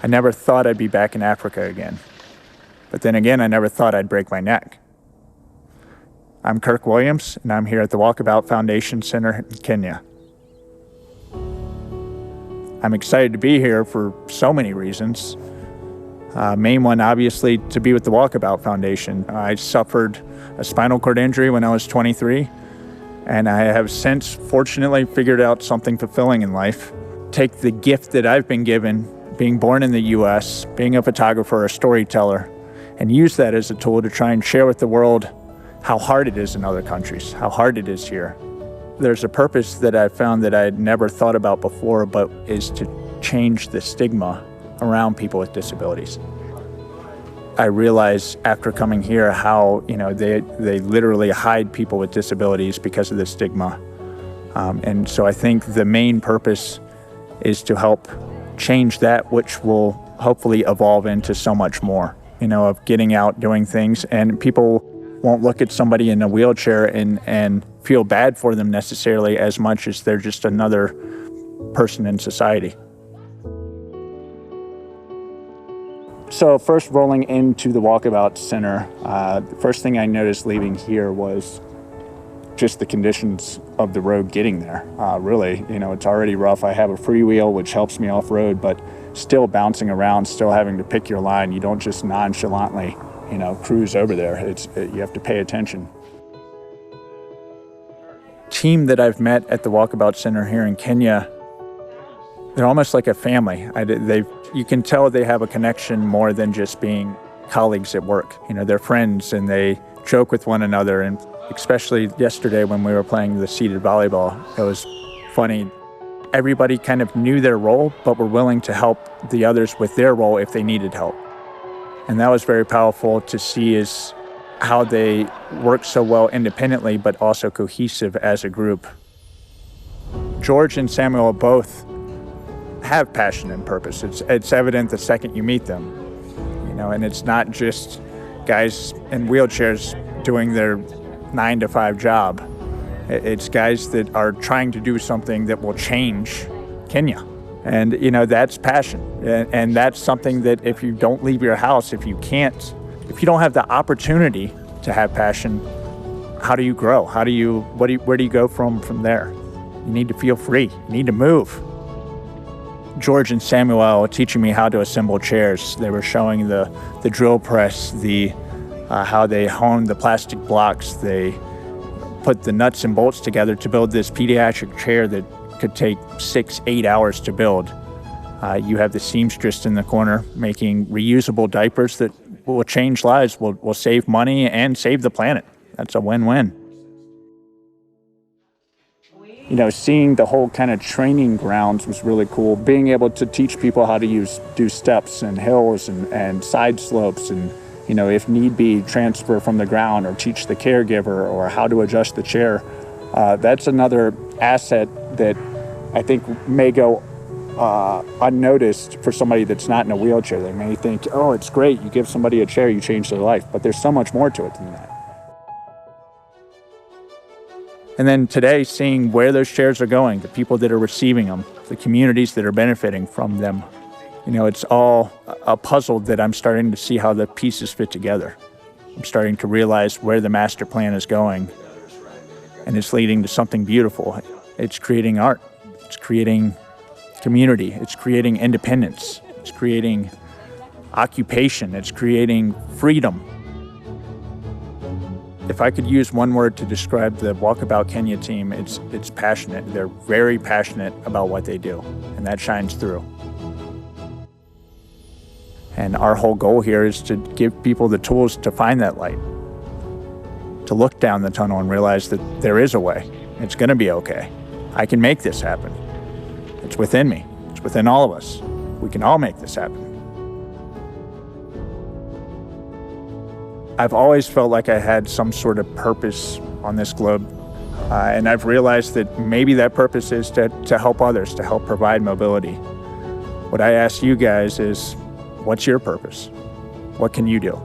I never thought I'd be back in Africa again. But then again, I never thought I'd break my neck. I'm Kirk Williams, and I'm here at the Walkabout Foundation Center in Kenya. I'm excited to be here for so many reasons. Main one, obviously, to be with the Walkabout Foundation. I suffered a spinal cord injury when I was 23, and I have since, fortunately, figured out something fulfilling in life. Take the gift that I've been given, being born in the U.S., being a photographer, a storyteller, and use that as a tool to try and share with the world how hard it is in other countries, how hard it is here. There's a purpose that I found that I had never thought about before, but is to change the stigma around people with disabilities. I realized after coming here how, they literally hide people with disabilities because of the stigma. And so I think the main purpose is to help change that, which will hopefully evolve into so much more, of getting out, doing things, and people won't look at somebody in a wheelchair and feel bad for them necessarily as much as they're just another person in society. So first rolling into the Walkabout Center, the first thing I noticed leaving here was just the conditions of the road getting there. Really, it's already rough. I have a freewheel, which helps me off-road, but still bouncing around, still having to pick your line. You don't just nonchalantly cruise over there. You have to pay attention. Team that I've met at the Walkabout Center here in Kenya, they're almost like a family. You can tell they have a connection more than just being colleagues at work. They're friends and they joke with one another. And especially yesterday when we were playing the seated volleyball, it was funny. Everybody kind of knew their role, but were willing to help the others with their role if they needed help. And that was very powerful to see, is how they work so well independently, but also cohesive as a group. George and Samuel both have passion and purpose. It's evident the second you meet them, and it's not just guys in wheelchairs doing their 9-to-5 job. It's guys that are trying to do something that will change Kenya. And, that's passion. And that's something that if you don't leave your house, if you don't have the opportunity to have passion, how do you grow? Where do you go from there? You need to feel free. You need to move. George and Samuel were teaching me how to assemble chairs. They were showing the drill press, how they honed the plastic blocks. They put the nuts and bolts together to build this pediatric chair that could take 6-8 hours to build. You have the seamstress in the corner making reusable diapers that will change lives, will save money and save the planet. That's a win-win. Seeing the whole kind of training grounds was really cool. Being able to teach people how to do steps and hills and side slopes and, if need be, transfer from the ground or teach the caregiver or how to adjust the chair. That's another asset that I think may go unnoticed for somebody that's not in a wheelchair. They may think, oh, it's great, you give somebody a chair, you change their life, but there's so much more to it than that. And then today, seeing where those chairs are going, the people that are receiving them, the communities that are benefiting from them, it's all a puzzle that I'm starting to see how the pieces fit together. I'm starting to realize where the master plan is going, and it's leading to something beautiful. It's creating art. It's creating community. It's creating independence. It's creating occupation. It's creating freedom. If I could use one word to describe the Walkabout Kenya team, it's passionate. They're very passionate about what they do, and that shines through. And our whole goal here is to give people the tools to find that light, to look down the tunnel and realize that there is a way. It's going to be okay. I can make this happen. It's within me. It's within all of us. We can all make this happen. I've always felt like I had some sort of purpose on this globe. And I've realized that maybe that purpose is to help others, to help provide mobility. What I ask you guys is, what's your purpose? What can you do?